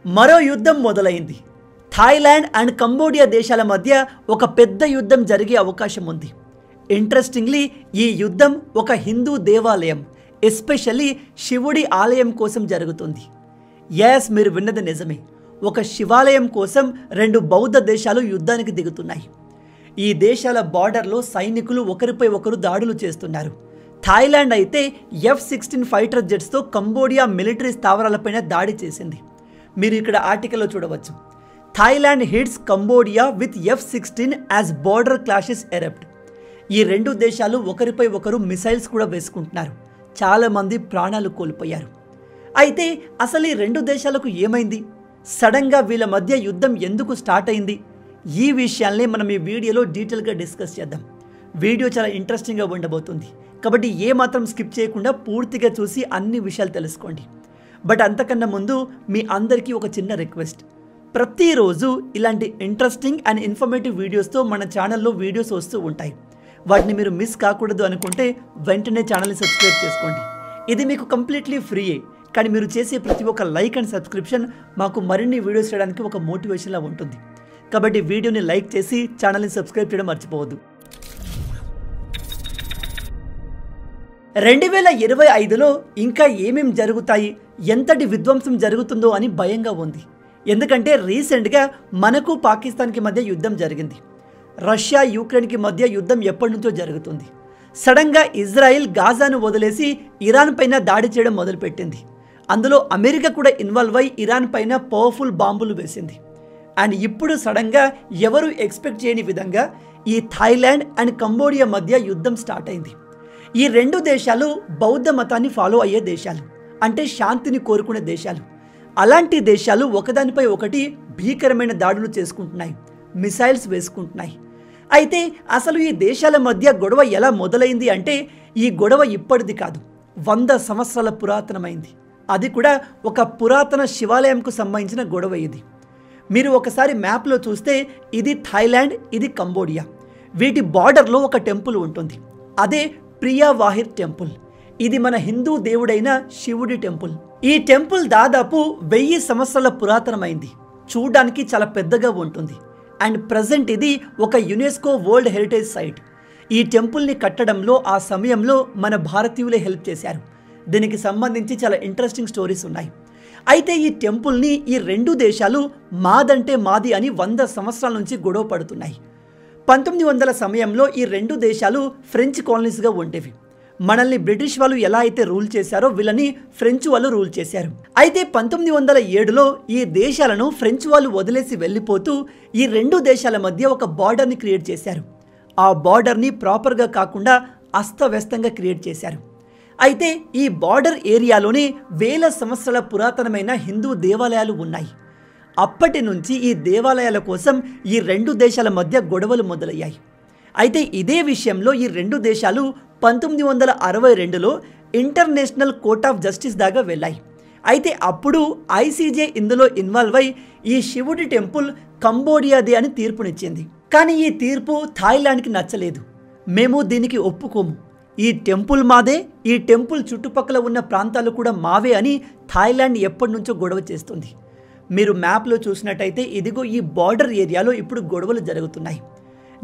మరో యుద్ధం మొదలైంది. థాయిలాండ్ అండ్ కంబోడియా దేశాల మధ్య ఒక పెద్ద యుద్ధం జరిగే అవకాశం ఉంది. ఇంట్రెస్టింగ్లీ ఈ యుద్ధం ఒక హిందూ దేవాలయం, ఎస్పెషల్లీ శివుడి ఆలయం కోసం జరుగుతుంది. ఎస్, మీరు విన్నది నిజమే. ఒక శివాలయం కోసం రెండు బౌద్ధ దేశాలు యుద్ధానికి దిగుతున్నాయి. ఈ దేశాల బార్డర్లో సైనికులు ఒకరిపై ఒకరు దాడులు చేస్తున్నారు. థాయిలాండ్ అయితే F-16 ఫైటర్ జెట్స్తో కంబోడియా మిలిటరీ స్థావరాలపైన దాడి చేసింది. మీరు ఇక్కడ ఆర్టికల్లో చూడవచ్చు. Thailand hits Cambodia with F-16 as border clashes erupt. ఈ రెండు దేశాలు ఒకరిపై ఒకరు మిసైల్స్ కూడా వేసుకుంటున్నారు. చాలామంది ప్రాణాలు కోల్పోయారు. అయితే అసలు ఈ రెండు దేశాలకు ఏమైంది? సడన్గా వీళ్ళ మధ్య యుద్ధం ఎందుకు స్టార్ట్ అయింది? ఈ విషయాల్ని మనం ఈ వీడియోలో డీటెయిల్గా డిస్కస్ చేద్దాం. వీడియో చాలా ఇంట్రెస్టింగ్గా ఉండబోతుంది కాబట్టి ఏమాత్రం స్కిప్ చేయకుండా పూర్తిగా చూసి అన్ని విషయాలు తెలుసుకోండి. బట్ అంతకన్నా ముందు మీ అందరికీ ఒక చిన్న రిక్వెస్ట్. ప్రతిరోజు ఇలాంటి ఇంట్రెస్టింగ్ అండ్ ఇన్ఫర్మేటివ్ వీడియోస్తో మన ఛానల్లో వీడియోస్ వస్తూ ఉంటాయి. వాటిని మీరు మిస్ కాకూడదు అనుకుంటే వెంటనే ఛానల్ని సబ్స్క్రైబ్ చేసుకోండి. ఇది మీకు కంప్లీట్లీ ఫ్రీయే, కానీ మీరు చేసే ప్రతి ఒక్క లైక్ అండ్ సబ్స్క్రిప్షన్ మాకు మరిన్ని వీడియోస్ చేయడానికి ఒక మోటివేషన్లా ఉంటుంది. కాబట్టి వీడియోని లైక్ చేసి ఛానల్ని సబ్స్క్రైబ్ చేయడం మర్చిపోవద్దు. 2025లో ఇంకా ఏమేం జరుగుతాయి, ఎంతటి విధ్వంసం జరుగుతుందో అని భయంగా ఉంది. ఎందుకంటే రీసెంట్గా మనకు పాకిస్తాన్కి మధ్య యుద్ధం జరిగింది. రష్యా యుక్రెయిన్కి మధ్య యుద్ధం ఎప్పటి నుంచో జరుగుతుంది. సడన్గా ఇజ్రాయిల్ గాజాను వదిలేసి ఇరాన్ పైన దాడి చేయడం మొదలుపెట్టింది. అందులో అమెరికా కూడా ఇన్వాల్వ్ అయి ఇరాన్ పైన పవర్ఫుల్ బాంబులు వేసింది. అండ్ ఇప్పుడు సడన్గా ఎవరు ఎక్స్పెక్ట్ చేయని విధంగా ఈ థాయిలాండ్ అండ్ కంబోడియా మధ్య యుద్ధం స్టార్ట్ అయింది. ఈ రెండు దేశాలు బౌద్ధ మతాన్ని ఫాలో అయ్యే దేశాలు, అంటే శాంతిని కోరుకునే దేశాలు. అలాంటి దేశాలు ఒకదానిపై ఒకటి భీకరమైన దాడులు చేసుకుంటున్నాయి, మిసైల్స్ వేసుకుంటున్నాయి. అయితే అసలు ఈ దేశాల మధ్య గొడవ ఎలా మొదలైంది అంటే ఈ గొడవ ఇప్పటిది కాదు, 100 సంవత్సరాల పురాతనమైంది. అది కూడా ఒక పురాతన శివాలయంకు సంబంధించిన గొడవ ఇది. మీరు ఒకసారి మ్యాప్లో చూస్తే ఇది థాయిలాండ్, ఇది కంబోడియా. వీటి బార్డర్లో ఒక టెంపుల్ ఉంటుంది, అదే ప్రియావాహిర్ టెంపుల్. ఇది మన హిందూ దేవుడైన శివుడి టెంపుల్. ఈ టెంపుల్ దాదాపు 1000 సంవత్సరాల పురాతనమైంది. చూడడానికి చాలా పెద్దగా ఉంటుంది. అండ్ ప్రజెంట్ ఇది ఒక యునెస్కో వరల్డ్ హెరిటేజ్ సైట్. ఈ టెంపుల్ని కట్టడంలో ఆ సమయంలో మన భారతీయులే హెల్ప్ చేశారు. దీనికి సంబంధించి చాలా ఇంట్రెస్టింగ్ స్టోరీస్ ఉన్నాయి. అయితే ఈ టెంపుల్ని ఈ రెండు దేశాలు మాదంటే మాది అని 100 సంవత్సరాల నుంచి గొడవ పడుతున్నాయి. 1900 సమయంలో ఈ రెండు దేశాలు ఫ్రెంచ్ కాలనీస్గా ఉండేవి. మనల్ని బ్రిటిష్ వాళ్ళు ఎలా అయితే రూల్ చేశారో వీళ్ళని ఫ్రెంచ్ వాళ్ళు రూల్ చేశారు. అయితే 1907లో ఈ దేశాలను ఫ్రెంచ్ వాళ్ళు వదిలేసి వెళ్ళిపోతూ ఈ రెండు దేశాల మధ్య ఒక బార్డర్ని క్రియేట్ చేశారు. ఆ బార్డర్ని ప్రాపర్గా కాకుండా అస్తవ్యస్తంగా క్రియేట్ చేశారు. అయితే ఈ బార్డర్ ఏరియాలోనే 1000 సంవత్సరాల పురాతనమైన హిందూ దేవాలయాలు ఉన్నాయి. అప్పటి నుంచి ఈ దేవాలయాల కోసం ఈ రెండు దేశాల మధ్య గొడవలు మొదలయ్యాయి. అయితే ఇదే విషయంలో ఈ రెండు దేశాలు 1962లో ఇంటర్నేషనల్ కోర్ట్ ఆఫ్ జస్టిస్ దాకా వెళ్ళాయి. అయితే అప్పుడు ICJ ఇందులో ఇన్వాల్వ్ అయి ఈ శివుడి టెంపుల్ కంబోడియాదే అని తీర్పునిచ్చింది. కానీ ఈ తీర్పు థాయిలాండ్కి నచ్చలేదు. మేము దీనికి ఒప్పుకోము, ఈ టెంపుల్ మాదే, ఈ టెంపుల్ చుట్టుపక్కల ఉన్న ప్రాంతాలు కూడా మావే అని థాయిలాండ్ ఎప్పటి నుంచో గొడవ చేస్తుంది. మీరు మ్యాప్లో చూసినట్టయితే ఇదిగో ఈ బార్డర్ ఏరియాలో ఇప్పుడు గొడవలు జరుగుతున్నాయి.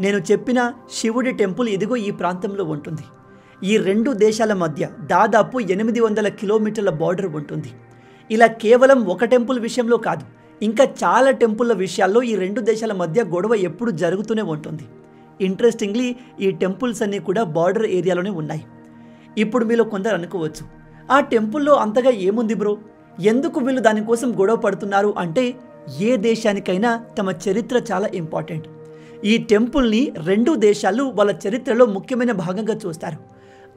నేను చెప్పిన శివుడి టెంపుల్ ఇదిగో ఈ ప్రాంతంలో ఉంటుంది. ఈ రెండు దేశాల మధ్య దాదాపు 800 కిలోమీటర్ల బార్డర్ ఉంటుంది. ఇలా కేవలం ఒక టెంపుల్ విషయంలో కాదు, ఇంకా చాలా టెంపుల్ల విషయాల్లో ఈ రెండు దేశాల మధ్య గొడవ ఎప్పుడు జరుగుతూనే ఉంటుంది. ఇంట్రెస్టింగ్లీ ఈ టెంపుల్స్ అన్నీ కూడా బార్డర్ ఏరియాలోనే ఉన్నాయి. ఇప్పుడు మీలో కొందరు అనుకోవచ్చు, ఆ టెంపుల్లో అంతగా ఏముంది బ్రో, ఎందుకు వీళ్ళు దానికోసం గొడవ పడుతున్నారు అంటే, ఏ దేశానికైనా తమ చరిత్ర చాలా ఇంపార్టెంట్. ఈ టెంపుల్ని రెండు దేశాలు వాళ్ళ చరిత్రలో ముఖ్యమైన భాగంగా చూస్తారు.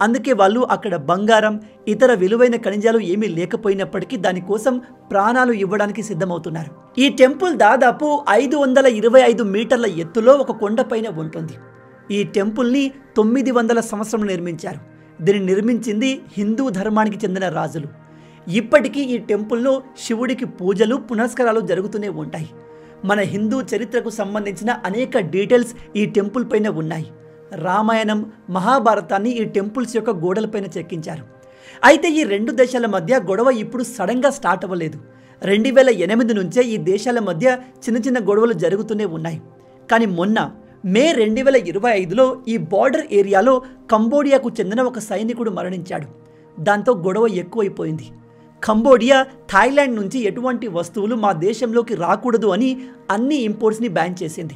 అందుకే వాళ్ళు అక్కడ బంగారం, ఇతర విలువైన ఖనిజాలు ఏమీ లేకపోయినప్పటికీ దానికోసం ప్రాణాలు ఇవ్వడానికి సిద్ధమవుతున్నారు. ఈ టెంపుల్ దాదాపు 525 మీటర్ల ఎత్తులో ఒక కొండపైన ఉంటుంది. ఈ టెంపుల్ని 900 సంవత్సరంలో నిర్మించారు. దీన్ని నిర్మించింది హిందూ ధర్మానికి చెందిన రాజులు. ఇప్పటికీ ఈ టెంపుల్లో శివుడికి పూజలు, పునస్కారాలు జరుగుతూనే ఉంటాయి. మన హిందూ చరిత్రకు సంబంధించిన అనేక డీటెయిల్స్ ఈ టెంపుల్ పైన ఉన్నాయి. రామాయణం, మహాభారతాన్ని ఈ టెంపుల్స్ యొక్క గోడలపైన చెక్కించారు. అయితే ఈ రెండు దేశాల మధ్య గొడవ ఇప్పుడు సడన్గా స్టార్ట్ అవ్వలేదు. 2008 నుంచే ఈ దేశాల మధ్య చిన్న చిన్న గొడవలు జరుగుతూనే ఉన్నాయి. కానీ మొన్న మే 2025లో ఈ బార్డర్ ఏరియాలో కంబోడియాకు చెందిన ఒక సైనికుడు మరణించాడు. దాంతో గొడవ ఎక్కువైపోయింది. కంబోడియా థాయిలాండ్ నుంచి ఎటువంటి వస్తువులు మా దేశంలోకి రాకూడదు అని అన్ని ఇంపోర్ట్స్ని బ్యాన్ చేసింది.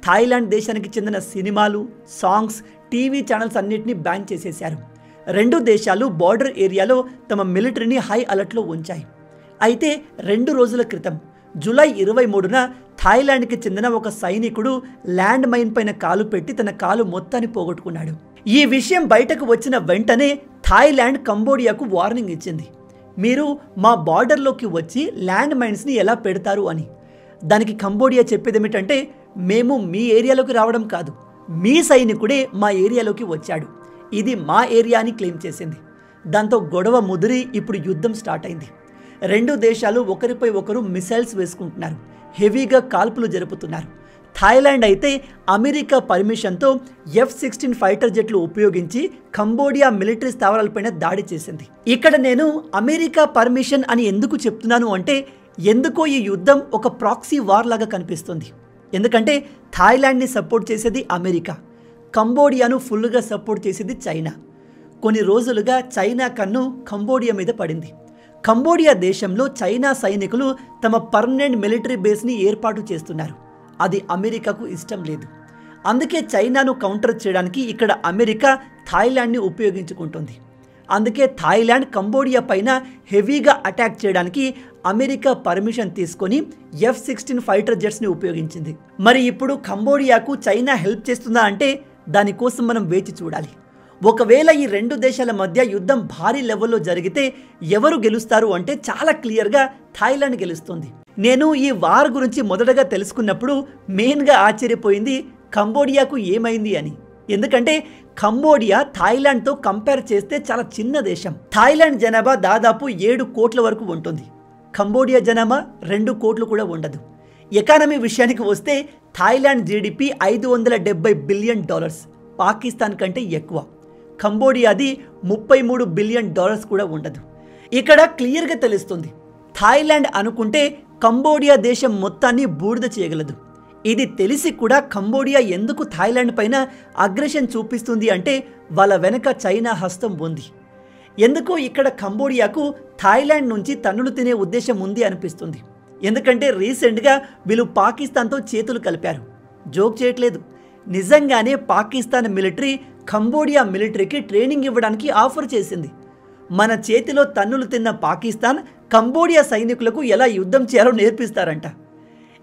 థాయిలాండ్ దేశానికి చెందిన సినిమాలు, సాంగ్స్, టీవీ ఛానల్స్ అన్నిటినీ బ్యాన్ చేసేశారు. రెండు దేశాలు బార్డర్ ఏరియాలో తమ మిలిటరీని హై అలర్ట్లో ఉంచాయి. అయితే 2 రోజుల క్రితం జూలై 23న థాయిలాండ్కి చెందిన ఒక సైనికుడు ల్యాండ్ మైన్ పైన కాలు పెట్టి తన కాలు మొత్తాన్ని పోగొట్టుకున్నాడు. ఈ విషయం బయటకు వచ్చిన వెంటనే థాయిలాండ్ కంబోడియాకు వార్నింగ్ ఇచ్చింది. మీరు మా బార్డర్లోకి వచ్చి ల్యాండ్ మైన్స్ని ఎలా పెడతారు అని. దానికి కంబోడియా చెప్పేది ఏమిటంటే, మేము మీ ఏరియాలోకి రావడం కాదు, మీ సైనికుడే మా ఏరియాలోకి వచ్చాడు, ఇది మా ఏరియా అని క్లెయిమ్ చేసింది. దాంతో గొడవ ముదిరి ఇప్పుడు యుద్ధం స్టార్ట్ అయింది. రెండు దేశాలు ఒకరిపై ఒకరు మిసైల్స్ వేసుకుంటున్నారు, హెవీగా కాల్పులు జరుపుతున్నారు. థాయిలాండ్ అయితే అమెరికా పర్మిషన్తో F-16 ఫైటర్ జెట్లు ఉపయోగించి కంబోడియా మిలిటరీ స్థావరాలపైన దాడి చేసింది. ఇక్కడ నేను అమెరికా పర్మిషన్ అని ఎందుకు చెప్తున్నాను అంటే, ఎందుకో ఈ యుద్ధం ఒక ప్రాక్సీ వార్ లాగా కనిపిస్తుంది. ఎందుకంటే థాయిలాండ్ని సపోర్ట్ చేసేది అమెరికా, కంబోడియాను ఫుల్గా సపోర్ట్ చేసేది చైనా. కొన్ని రోజులుగా చైనా కన్ను కంబోడియా మీద పడింది. కంబోడియా దేశంలో చైనా సైనికులు తమ పర్మనెంట్ మిలిటరీ బేస్ని ఏర్పాటు చేస్తున్నారు. అది అమెరికాకు ఇష్టం లేదు. అందుకే చైనాను కౌంటర్ చేయడానికి ఇక్కడ అమెరికా థాయిలాండ్ని ఉపయోగించుకుంటుంది. అందుకే థాయిలాండ్ కంబోడియా పైన హెవీగా అటాక్ చేయడానికి అమెరికా పర్మిషన్ తీసుకొని F-16 ఫైటర్ జెట్స్ని ఉపయోగించింది. మరి ఇప్పుడు కంబోడియాకు చైనా హెల్ప్ చేస్తుందా అంటే దానికోసం మనం వేచి చూడాలి. ఒకవేళ ఈ రెండు దేశాల మధ్య యుద్ధం భారీ లెవెల్లో జరిగితే ఎవరు గెలుస్తారు అంటే చాలా క్లియర్గా థాయిలాండ్ గెలుస్తుంది. నేను ఈ వార్ గురించి మొదటగా తెలుసుకున్నప్పుడు మెయిన్గా ఆశ్చర్యపోయింది కంబోడియాకు ఏమైంది అని. ఎందుకంటే కంబోడియా థాయిలాండ్తో కంపేర్ చేస్తే చాలా చిన్న దేశం. థాయిలాండ్ జనాభా దాదాపు 7 కోట్ల వరకు ఉంటుంది. కంబోడియా జనాభా 2 కోట్లు కూడా ఉండదు. ఎకానమీ విషయానికి వస్తే థాయిలాండ్ జీడిపి $570 బిలియన్, పాకిస్తాన్ కంటే ఎక్కువ. కంబోడియాది $33 బిలియన్ కూడా ఉండదు. ఇక్కడ క్లియర్గా తెలుస్తుంది, థాయిలాండ్ అనుకుంటే కంబోడియా దేశం మొత్తాన్ని బూడిద చేయగలదు. ఇది తెలిసి కూడా కంబోడియా ఎందుకు థాయిలాండ్ పైన అగ్రెషన్ చూపిస్తుంది అంటే వాళ్ళ వెనక చైనా హస్తం ఉంది. ఎందుకో ఇక్కడ కంబోడియాకు థాయిలాండ్ నుంచి తన్నులు తినే ఉద్దేశం ఉంది అనిపిస్తుంది. ఎందుకంటే రీసెంట్గా వీళ్ళు పాకిస్తాన్తో చేతులు కలిపారు. జోక్ చేయట్లేదు, నిజంగానే పాకిస్తాన్ మిలిటరీ కంబోడియా మిలిటరీకి ట్రైనింగ్ ఇవ్వడానికి ఆఫర్ చేసింది. మన చేతిలో తన్నులు తిన్న పాకిస్తాన్ కంబోడియా సైనికులకు ఎలా యుద్ధం చేయాలో నేర్పిస్తారంట.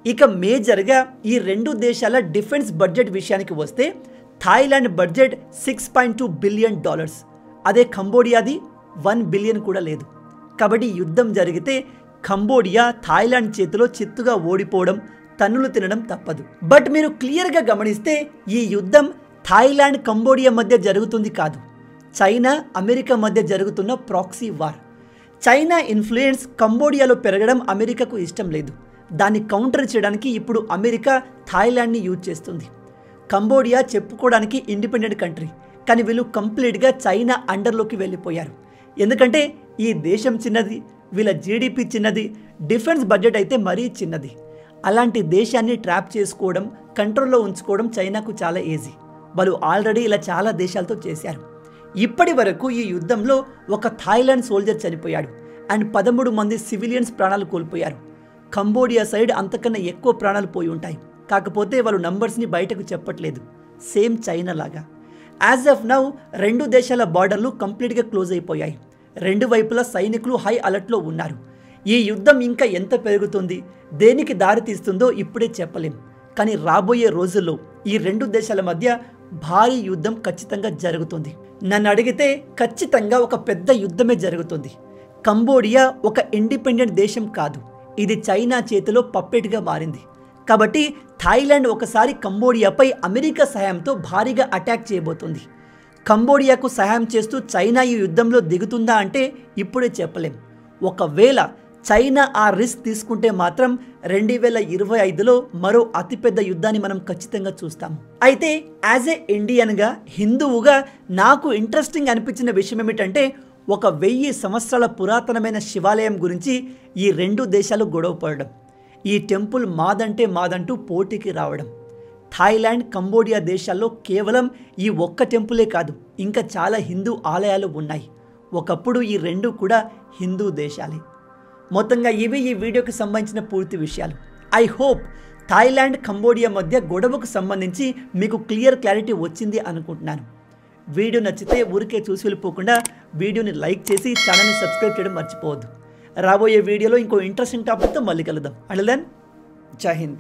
ఇక మేజర్గా ఈ రెండు దేశాల డిఫెన్స్ బడ్జెట్ విషయానికి వస్తే థాయిలాండ్ బడ్జెట్ $6.2 బిలియన్, అదే కంబోడియాది 1 బిలియన్ కూడా లేదు. కాబట్టి యుద్ధం జరిగితే కంబోడియా థాయిలాండ్ చేతిలో చిత్తుగా ఓడిపోవడం, తన్నులు తినడం తప్పదు. బట్ మీరు క్లియర్గా గమనిస్తే ఈ యుద్ధం థాయిలాండ్ కంబోడియా మధ్య జరుగుతుంది కాదు, చైనా అమెరికా మధ్య జరుగుతున్న ప్రాక్సీ వార్. చైనా ఇన్ఫ్లుయెన్స్ కంబోడియాలో పెరగడం అమెరికాకు ఇష్టం లేదు. దాన్ని కౌంటర్ చేయడానికి ఇప్పుడు అమెరికా థాయిలాండ్ని యూజ్ చేస్తుంది. కంబోడియా చెప్పుకోవడానికి ఇండిపెండెంట్ కంట్రీ, కానీ వీళ్ళు కంప్లీట్గా చైనా అండర్లోకి వెళ్ళిపోయారు. ఎందుకంటే ఈ దేశం చిన్నది, వీళ్ళ జీడిపి చిన్నది, డిఫెన్స్ బడ్జెట్ అయితే మరీ చిన్నది. అలాంటి దేశాన్ని ట్రాప్ చేసుకోవడం, కంట్రోల్లో ఉంచుకోవడం చైనాకు చాలా ఈజీ. వాళ్ళు ఆల్రెడీ ఇలా చాలా దేశాలతో చేశారు. ఇప్పటి వరకు ఈ యుద్ధంలో ఒక థాయిలాండ్ సోల్జర్ చనిపోయాడు అండ్ 13 మంది సివిలియన్స్ ప్రాణాలు కోల్పోయారు. కంబోడియా సైడ్ అంతకన్నా ఎక్కువ ప్రాణాలు పోయి ఉంటాయి. కాకపోతే వాళ్ళు నంబర్స్ని బయటకు చెప్పట్లేదు, సేమ్ చైనా లాగా. యాజ్ ఆఫ్ నౌ రెండు దేశాల బార్డర్లు కంప్లీట్గా క్లోజ్ అయిపోయాయి. రెండు వైపులా సైనికులు హై అలర్ట్లో ఉన్నారు. ఈ యుద్ధం ఇంకా ఎంత పెరుగుతుంది, దేనికి దారి తీస్తుందో ఇప్పుడే చెప్పలేం. కానీ రాబోయే రోజుల్లో ఈ రెండు దేశాల మధ్య భారీ యుద్ధం ఖచ్చితంగా జరుగుతుంది. నన్ను అడిగితే ఖచ్చితంగా ఒక పెద్ద యుద్ధమే జరుగుతుంది. కంబోడియా ఒక ఇండిపెండెంట్ దేశం కాదు, ఇది చైనా చేతిలో పప్పెట్గా మారింది. కాబట్టి థాయిలాండ్ ఒకసారి కంబోడియాపై అమెరికా సహాయంతో భారీగా అటాక్ చేయబోతుంది. కంబోడియాకు సహాయం చేస్తూ చైనా ఈ యుద్ధంలో దిగుతుందా అంటే ఇప్పుడే చెప్పలేం. ఒకవేళ చైనా ఆ రిస్క్ తీసుకుంటే మాత్రం 2025లో మరో అతిపెద్ద యుద్ధాన్ని మనం ఖచ్చితంగా చూస్తాం. అయితే యాజ్ ఏ ఇండియన్గా, హిందువుగా నాకు ఇంట్రెస్టింగ్ అనిపించిన విషయం ఏమిటంటే, 1000 సంవత్సరాల పురాతనమైన శివాలయం గురించి ఈ రెండు దేశాలు గొడవ పడడం, ఈ టెంపుల్ మాదంటే మాదంటూ పోటీకి రావడం. థాయిలాండ్, కంబోడియా దేశాల్లో కేవలం ఈ ఒక్క టెంపులే కాదు, ఇంకా చాలా హిందూ ఆలయాలు ఉన్నాయి. ఒకప్పుడు ఈ రెండు కూడా హిందూ దేశాలే. మొత్తంగా ఇవి ఈ వీడియోకి సంబంధించిన పూర్తి విషయాలు. ఐ హోప్ థాయిలాండ్, కంబోడియా మధ్య గొడవకు సంబంధించి మీకు క్లారిటీ వచ్చింది అనుకుంటున్నాను. వీడియో నచ్చితే ఊరికే చూసి వెళ్ళిపోకుండా వీడియోని లైక్ చేసి ఛానల్ని సబ్స్క్రైబ్ చేయడం మర్చిపోవద్దు. రాబోయే వీడియోలో ఇంకో ఇంట్రెస్టింగ్ టాపిక్తో మళ్ళీ కలుద్దాం. అంటిల్ దెన్, జై హింద్.